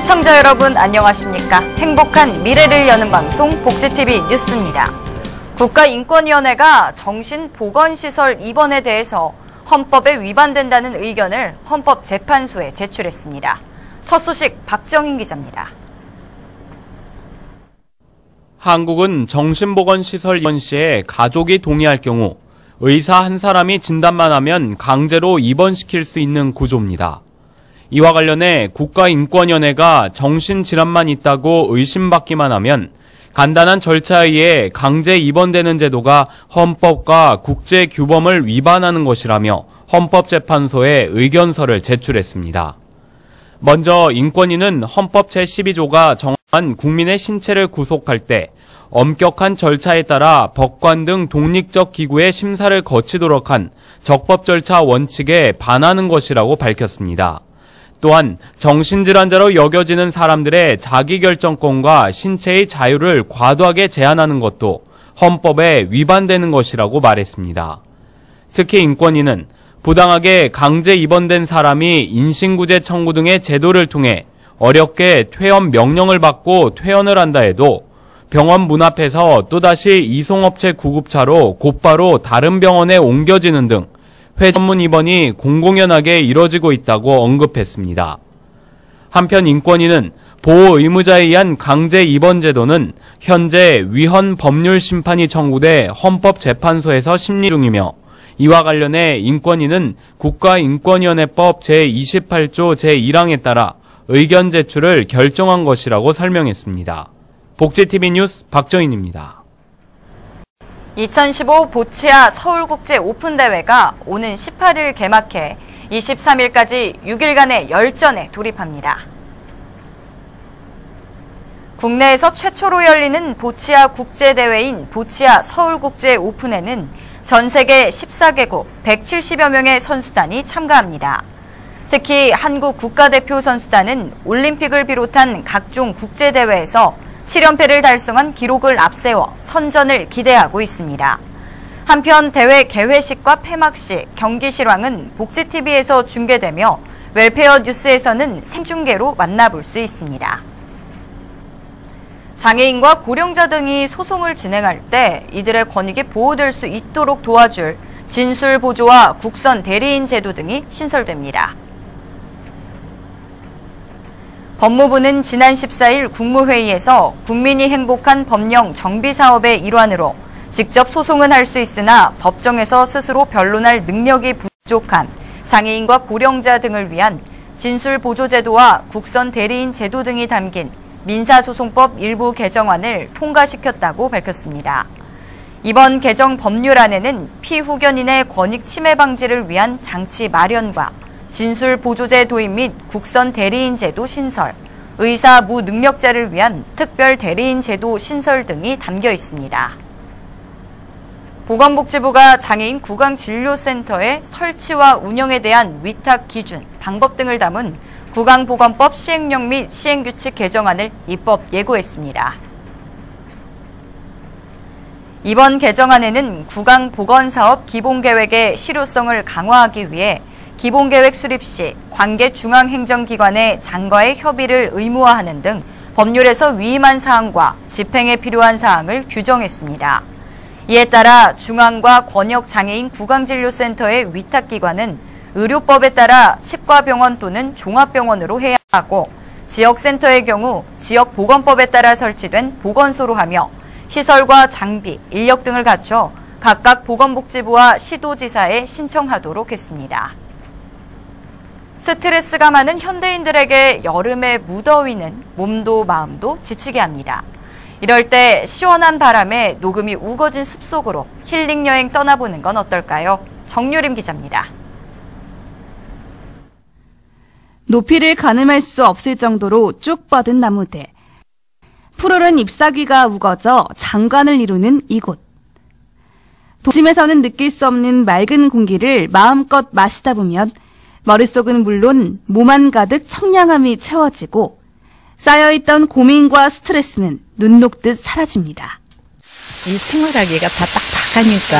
시청자 여러분 안녕하십니까? 행복한 미래를 여는 방송 복지TV 뉴스입니다. 국가인권위원회가 정신보건시설 입원에 대해서 헌법에 위반된다는 의견을 헌법재판소에 제출했습니다. 첫 소식 박정인 기자입니다. 한국은 정신보건시설 입원 시에 가족이 동의할 경우 의사 한 사람이 진단만 하면 강제로 입원시킬 수 있는 구조입니다. 이와 관련해 국가인권위원회가 정신질환만 있다고 의심받기만 하면 간단한 절차에 의해 강제 입원되는 제도가 헌법과 국제규범을 위반하는 것이라며 헌법재판소에 의견서를 제출했습니다. 먼저 인권위는 헌법 제12조가 정한 국민의 신체를 구속할 때 엄격한 절차에 따라 법관 등 독립적 기구의 심사를 거치도록 한 적법 절차 원칙에 반하는 것이라고 밝혔습니다. 또한 정신질환자로 여겨지는 사람들의 자기결정권과 신체의 자유를 과도하게 제한하는 것도 헌법에 위반되는 것이라고 말했습니다. 특히 인권위는 부당하게 강제 입원된 사람이 인신구제 청구 등의 제도를 통해 어렵게 퇴원 명령을 받고 퇴원을 한다 해도 병원 문 앞에서 또다시 이송업체 구급차로 곧바로 다른 병원에 옮겨지는 등 회전문 입원이 공공연하게 이뤄지고 있다고 언급했습니다. 한편 인권위는 보호 의무자에 의한 강제 입원 제도는 현재 위헌 법률 심판이 청구돼 헌법재판소에서 심리 중이며 이와 관련해 인권위는 국가인권위원회법 제28조 제1항에 따라 의견 제출을 결정한 것이라고 설명했습니다. 복지TV 뉴스 박정인입니다. 2015 보치아 서울국제 오픈대회가 오는 18일 개막해 23일까지 6일간의 열전에 돌입합니다. 국내에서 최초로 열리는 보치아 국제대회인 보치아 서울국제 오픈에는 전 세계 14개국 170여 명의 선수단이 참가합니다. 특히 한국 국가대표 선수단은 올림픽을 비롯한 각종 국제대회에서 7연패를 달성한 기록을 앞세워 선전을 기대하고 있습니다. 한편 대회 개회식과 폐막식, 경기 실황은 복지TV에서 중계되며 웰페어 뉴스에서는 생중계로 만나볼 수 있습니다. 장애인과 고령자 등이 소송을 진행할 때 이들의 권익이 보호될 수 있도록 도와줄 진술보조와 국선 대리인 제도 등이 신설됩니다. 법무부는 지난 14일 국무회의에서 국민이 행복한 법령 정비 사업의 일환으로 직접 소송은 할 수 있으나 법정에서 스스로 변론할 능력이 부족한 장애인과 고령자 등을 위한 진술보조제도와 국선 대리인 제도 등이 담긴 민사소송법 일부 개정안을 통과시켰다고 밝혔습니다. 이번 개정 법률안에는 피후견인의 권익 침해 방지를 위한 장치 마련과 진술보조제 도입 및 국선 대리인 제도 신설, 의사 무능력자를 위한 특별 대리인 제도 신설 등이 담겨 있습니다. 보건복지부가 장애인 구강진료센터의 설치와 운영에 대한 위탁 기준, 방법 등을 담은 구강보건법 시행령 및 시행규칙 개정안을 입법 예고했습니다. 이번 개정안에는 구강보건사업 기본계획의 실효성을 강화하기 위해 기본계획 수립 시 관계 중앙행정기관의 장과의 협의를 의무화하는 등 법률에서 위임한 사항과 집행에 필요한 사항을 규정했습니다. 이에 따라 중앙과 권역장애인 구강진료센터의 위탁기관은 의료법에 따라 치과병원 또는 종합병원으로 해야 하고 지역센터의 경우 지역보건법에 따라 설치된 보건소로 하며 시설과 장비, 인력 등을 갖춰 각각 보건복지부와 시도지사에 신청하도록 했습니다. 스트레스가 많은 현대인들에게 여름의 무더위는 몸도 마음도 지치게 합니다. 이럴 때 시원한 바람에 녹음이 우거진 숲속으로 힐링 여행 떠나보는 건 어떨까요? 정유림 기자입니다. 높이를 가늠할 수 없을 정도로 쭉 뻗은 나무들. 푸르른 잎사귀가 우거져 장관을 이루는 이곳. 도심에서는 느낄 수 없는 맑은 공기를 마음껏 마시다 보면 머릿속은 물론 몸 안 가득 청량함이 채워지고 쌓여있던 고민과 스트레스는 눈 녹듯 사라집니다. 이 생활하기가 다 빡빡하니까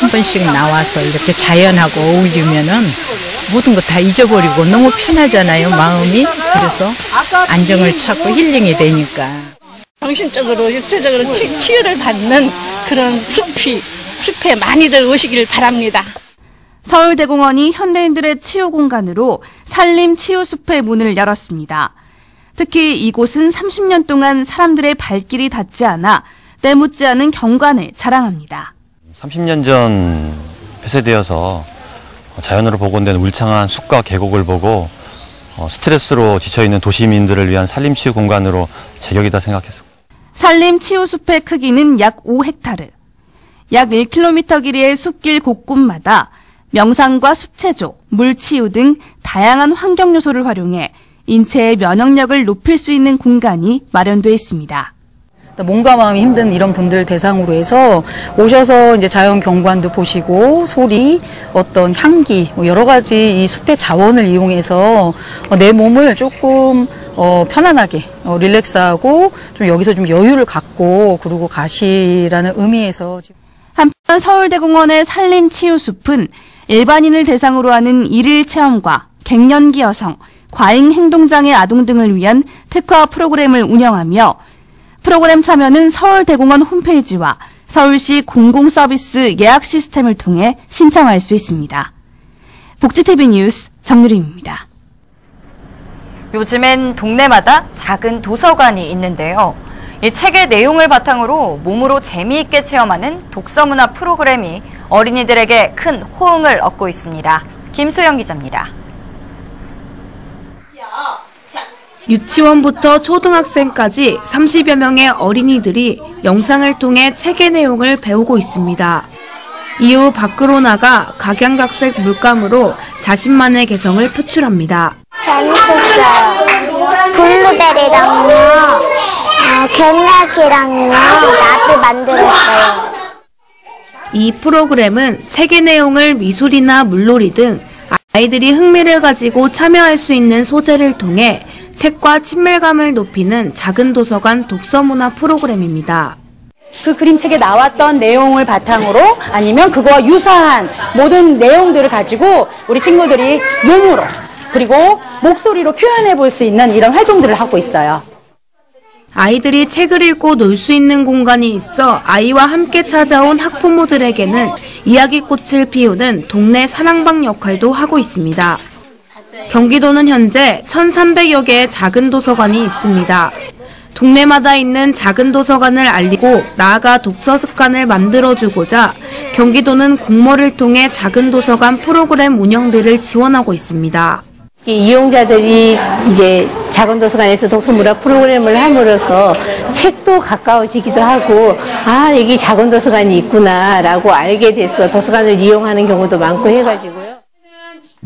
한 번씩 나와서 이렇게 자연하고 어울리면은 모든 거 다 잊어버리고 너무 편하잖아요, 마음이. 그래서 안정을 찾고 힐링이 되니까. 정신적으로 육체적으로 치유를 받는 그런 숲에 많이들 오시길 바랍니다. 서울대공원이 현대인들의 치유 공간으로 산림 치유숲의 문을 열었습니다. 특히 이곳은 30년 동안 사람들의 발길이 닿지 않아 때묻지 않은 경관을 자랑합니다. 30년 전 폐쇄되어서 자연으로 복원된 울창한 숲과 계곡을 보고 스트레스로 지쳐있는 도시민들을 위한 산림치유 공간으로 제격이다 생각했습니다. 산림치유숲의 크기는 약 5헥타르. 약 1km 길이의 숲길 곳곳마다 명상과 숲체조, 물치유 등 다양한 환경 요소를 활용해 인체의 면역력을 높일 수 있는 공간이 마련되어 있습니다. 몸과 마음이 힘든 이런 분들 대상으로 해서 오셔서 이제 자연 경관도 보시고 소리, 어떤 향기, 여러 가지 이 숲의 자원을 이용해서 내 몸을 조금 편안하게 릴렉스하고 좀 여기서 좀 여유를 갖고 그러고 가시라는 의미에서. 한편 서울대공원의 산림치유숲은 일반인을 대상으로 하는 일일 체험과 갱년기 여성, 과잉 행동장애 아동 등을 위한 특화 프로그램을 운영하며 프로그램 참여는 서울대공원 홈페이지와 서울시 공공서비스 예약 시스템을 통해 신청할 수 있습니다. 복지TV 뉴스 정유림입니다. 요즘엔 동네마다 작은 도서관이 있는데요. 이 책의 내용을 바탕으로 몸으로 재미있게 체험하는 독서문화 프로그램이 어린이들에게 큰 호응을 얻고 있습니다. 김소영 기자입니다. 유치원부터 초등학생까지 30여 명의 어린이들이 영상을 통해 책의 내용을 배우고 있습니다. 이후 밖으로 나가 각양각색 물감으로 자신만의 개성을 표출합니다. 재밌었어요. 블루베리랑요, 갱약이랑요, 나도 만들었어요. 이 프로그램은 책의 내용을 미술이나 물놀이 등 아이들이 흥미를 가지고 참여할 수 있는 소재를 통해 책과 친밀감을 높이는 작은 도서관 독서문화 프로그램입니다. 그 그림책에 나왔던 내용을 바탕으로 아니면 그거와 유사한 모든 내용들을 가지고 우리 친구들이 몸으로 그리고 목소리로 표현해 볼 수 있는 이런 활동들을 하고 있어요. 아이들이 책을 읽고 놀 수 있는 공간이 있어 아이와 함께 찾아온 학부모들에게는 이야기꽃을 피우는 동네 사랑방 역할도 하고 있습니다. 경기도는 현재 1,300여 개의 작은 도서관이 있습니다. 동네마다 있는 작은 도서관을 알리고 나아가 독서 습관을 만들어주고자 경기도는 공모를 통해 작은 도서관 프로그램 운영비를 지원하고 있습니다. 이용자들이 이제 작은 도서관에서 독서문화 프로그램을 함으로써 책도 가까워지기도 하고 아 여기 작은 도서관이 있구나라고 알게 돼서 도서관을 이용하는 경우도 많고 해가지고요.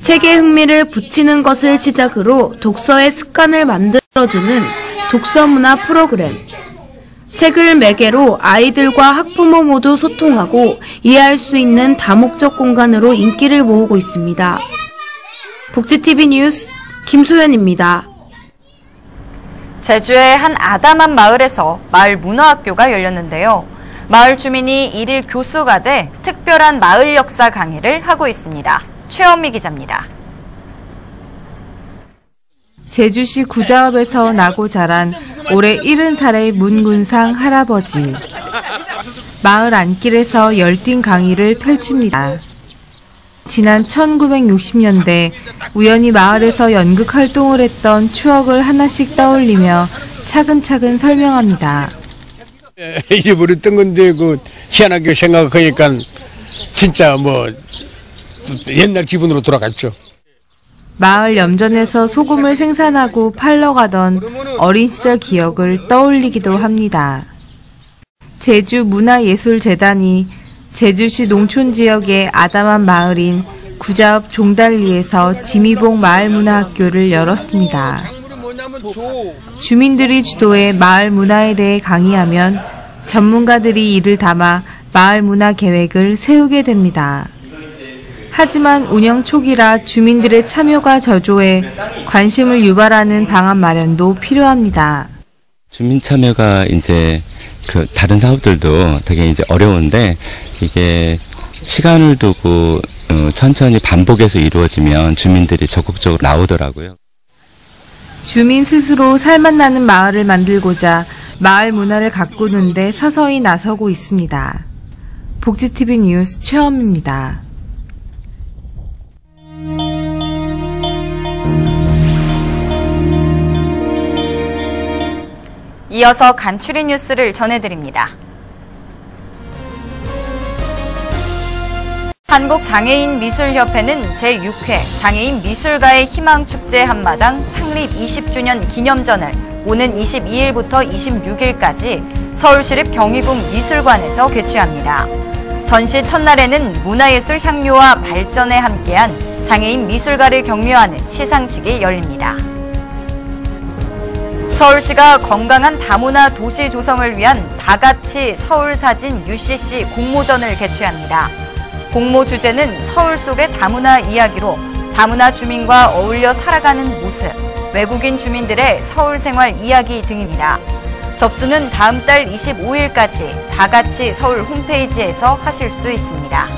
책에 흥미를 붙이는 것을 시작으로 독서의 습관을 만들어주는 독서문화 프로그램. 책을 매개로 아이들과 학부모 모두 소통하고 이해할 수 있는 다목적 공간으로 인기를 모으고 있습니다. 복지TV 뉴스 김소연입니다. 제주의 한 아담한 마을에서 마을 문화학교가 열렸는데요. 마을 주민이 일일 교수가 돼 특별한 마을 역사 강의를 하고 있습니다. 최원미 기자입니다. 제주시 구자읍에서 나고 자란 올해 70살의 문군상 할아버지. 마을 안길에서 열띤 강의를 펼칩니다. 지난 1960년대 우연히 마을에서 연극 활동을 했던 추억을 하나씩 떠올리며 차근차근 설명합니다. 잊어버렸던 건데 희한하게 생각하니까 진짜 옛날 기분으로 돌아갔죠. 마을 염전에서 소금을 생산하고 팔러 가던 어린 시절 기억을 떠올리기도 합니다. 제주문화예술재단이 제주시 농촌지역의 아담한 마을인 구자읍 종달리에서 지미봉 마을문화학교를 열었습니다. 주민들이 주도해 마을 문화에 대해 강의하면 전문가들이 이를 담아 마을 문화 계획을 세우게 됩니다. 하지만 운영 초기라 주민들의 참여가 저조해 관심을 유발하는 방안 마련도 필요합니다. 주민 참여가 이제 다른 사업들도 되게 이제 어려운데 이게 시간을 두고 천천히 반복해서 이루어지면 주민들이 적극적으로 나오더라고요. 주민 스스로 살맛나는 마을을 만들고자 마을 문화를 가꾸는 데 서서히 나서고 있습니다. 복지TV 뉴스 최엄입니다. 이어서 간추린 뉴스를 전해드립니다. 한국장애인미술협회는 제6회 장애인 미술가의 희망축제 한마당 창립 20주년 기념전을 오는 22일부터 26일까지 서울시립 경희궁 미술관에서 개최합니다. 전시 첫날에는 문화예술 향유와 발전에 함께한 장애인 미술가를 격려하는 시상식이 열립니다. 서울시가 건강한 다문화 도시 조성을 위한 다같이 서울사진 UCC 공모전을 개최합니다. 공모 주제는 서울 속의 다문화 이야기로 다문화 주민과 어울려 살아가는 모습, 외국인 주민들의 서울 생활 이야기 등입니다. 접수는 다음 달 25일까지 다같이 서울 홈페이지에서 하실 수 있습니다.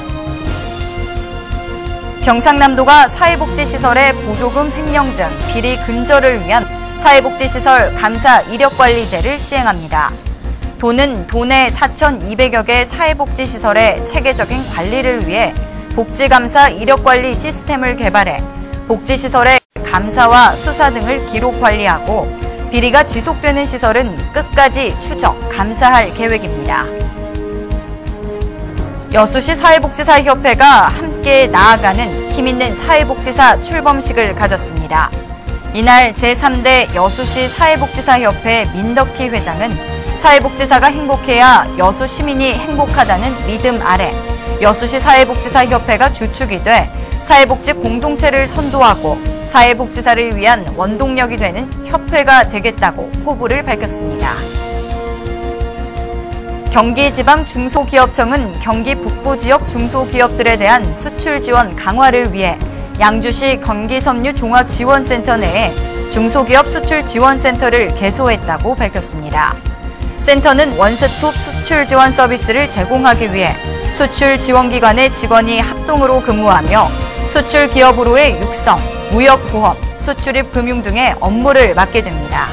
경상남도가 사회복지시설의 보조금 횡령 등 비리 근절을 위한 사회복지시설 감사 이력관리제를 시행합니다. 도는 도내 4,200여 개 사회복지시설의 체계적인 관리를 위해 복지감사 이력관리 시스템을 개발해 복지시설의 감사와 수사 등을 기록 관리하고 비리가 지속되는 시설은 끝까지 추적, 감사할 계획입니다. 여수시 사회복지사협회가 함께 나아가는 힘있는 사회복지사 출범식을 가졌습니다. 이날 제3대 여수시 사회복지사협회 민덕희 회장은 사회복지사가 행복해야 여수 시민이 행복하다는 믿음 아래 여수시 사회복지사협회가 주축이 돼 사회복지 공동체를 선도하고 사회복지사를 위한 원동력이 되는 협회가 되겠다고 포부를 밝혔습니다. 경기지방중소기업청은 경기 북부 지역 중소기업들에 대한 수출 지원 강화를 위해 양주시 경기섬유종합지원센터 내에 중소기업 수출 지원센터를 개소했다고 밝혔습니다. 센터는 원스톱 수출 지원 서비스를 제공하기 위해 수출 지원기관의 직원이 합동으로 근무하며 수출 기업으로의 육성, 무역보험, 수출입 금융 등의 업무를 맡게 됩니다.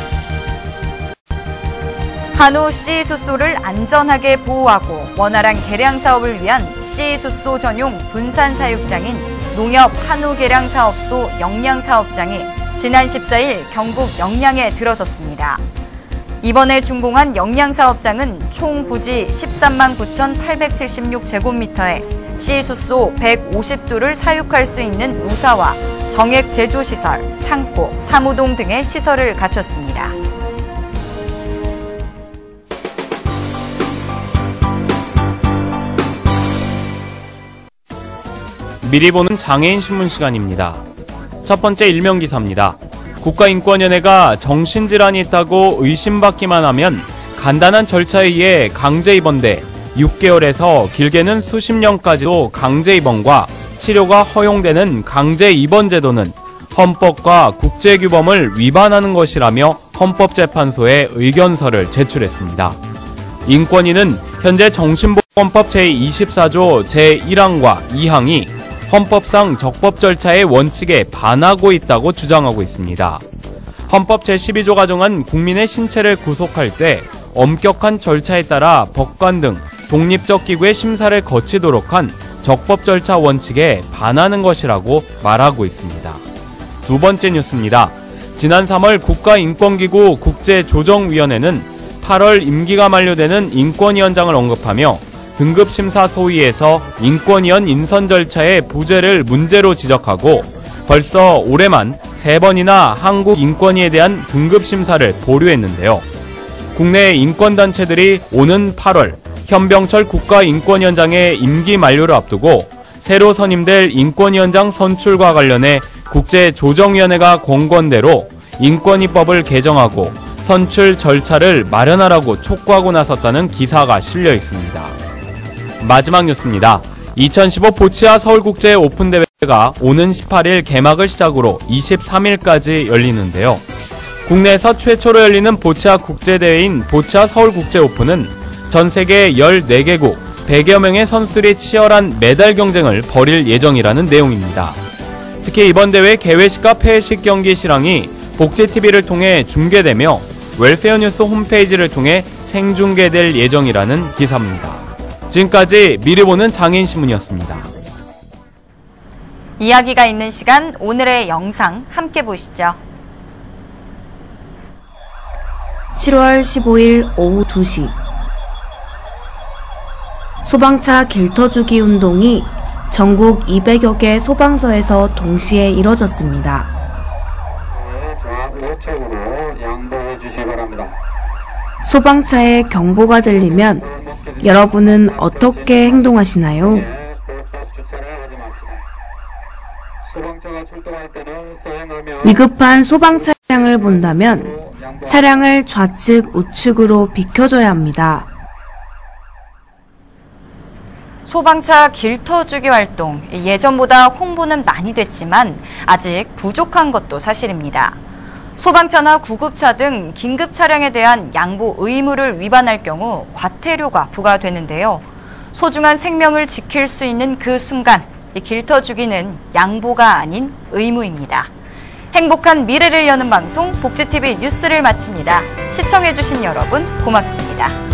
한우 씨수소를 안전하게 보호하고 원활한 개량 사업을 위한 씨수소 전용 분산 사육장인 농협 한우 개량 사업소 영양 사업장이 지난 14일 경북 영양에 들어섰습니다. 이번에 준공한 영양사업장은 총 부지 13만 9,876제곱미터에 씨수소 150두를 사육할 수 있는 우사와 정액 제조시설, 창고, 사무동 등의 시설을 갖췄습니다. 미리 보는 장애인 신문 시간입니다. 첫 번째 일명 기사입니다. 국가인권위원회가 정신질환이 있다고 의심받기만 하면 간단한 절차에 의해 강제 입원돼 6개월에서 길게는 수십 년까지도 강제 입원과 치료가 허용되는 강제 입원 제도는 헌법과 국제규범을 위반하는 것이라며 헌법재판소에 의견서를 제출했습니다. 인권위는 현재 정신보건법 제24조 제1항과 2항이 헌법상 적법 절차의 원칙에 반하고 있다고 주장하고 있습니다. 헌법 제12조 가정한 국민의 신체를 구속할 때 엄격한 절차에 따라 법관 등 독립적 기구의 심사를 거치도록 한 적법 절차 원칙에 반하는 것이라고 말하고 있습니다. 두 번째 뉴스입니다. 지난 3월 국가인권기구 국제조정위원회는 8월 임기가 만료되는 인권위원장을 언급하며 등급심사 소위에서 인권위원 인선 절차의 부재를 문제로 지적하고 벌써 올해만 3번이나 한국인권위에 대한 등급심사를 보류했는데요. 국내 인권단체들이 오는 8월 현병철 국가인권위원장의 임기 만료를 앞두고 새로 선임될 인권위원장 선출과 관련해 국제조정위원회가 권고대로 인권위법을 개정하고 선출 절차를 마련하라고 촉구하고 나섰다는 기사가 실려 있습니다. 마지막 뉴스입니다. 2015 보치아 서울국제 오픈대회가 오는 18일 개막을 시작으로 23일까지 열리는데요. 국내에서 최초로 열리는 보치아 국제대회인 보치아 서울국제 오픈은 전 세계 14개국 100여 명의 선수들이 치열한 메달 경쟁을 벌일 예정이라는 내용입니다. 특히 이번 대회 개회식과 폐회식 경기 실황이 복지TV를 통해 중계되며 웰페어뉴스 홈페이지를 통해 생중계될 예정이라는 기사입니다. 지금까지 미리 보는 장인신문이었습니다. 이야기가 있는 시간, 오늘의 영상 함께 보시죠. 7월 15일 오후 2시 소방차 길터주기 운동이 전국 200여 개 소방서에서 동시에 이뤄졌습니다. 소방차의 경보가 들리면 여러분은 어떻게 행동하시나요? 위급한 소방 차량을 본다면 차량을 좌측, 우측으로 비켜줘야 합니다. 소방차 길터주기 활동, 예전보다 홍보는 많이 됐지만 아직 부족한 것도 사실입니다. 소방차나 구급차 등 긴급 차량에 대한 양보 의무를 위반할 경우 과태료가 부과되는데요. 소중한 생명을 지킬 수 있는 그 순간, 이 길터주기는 양보가 아닌 의무입니다. 행복한 미래를 여는 방송 복지TV 뉴스를 마칩니다. 시청해주신 여러분 고맙습니다.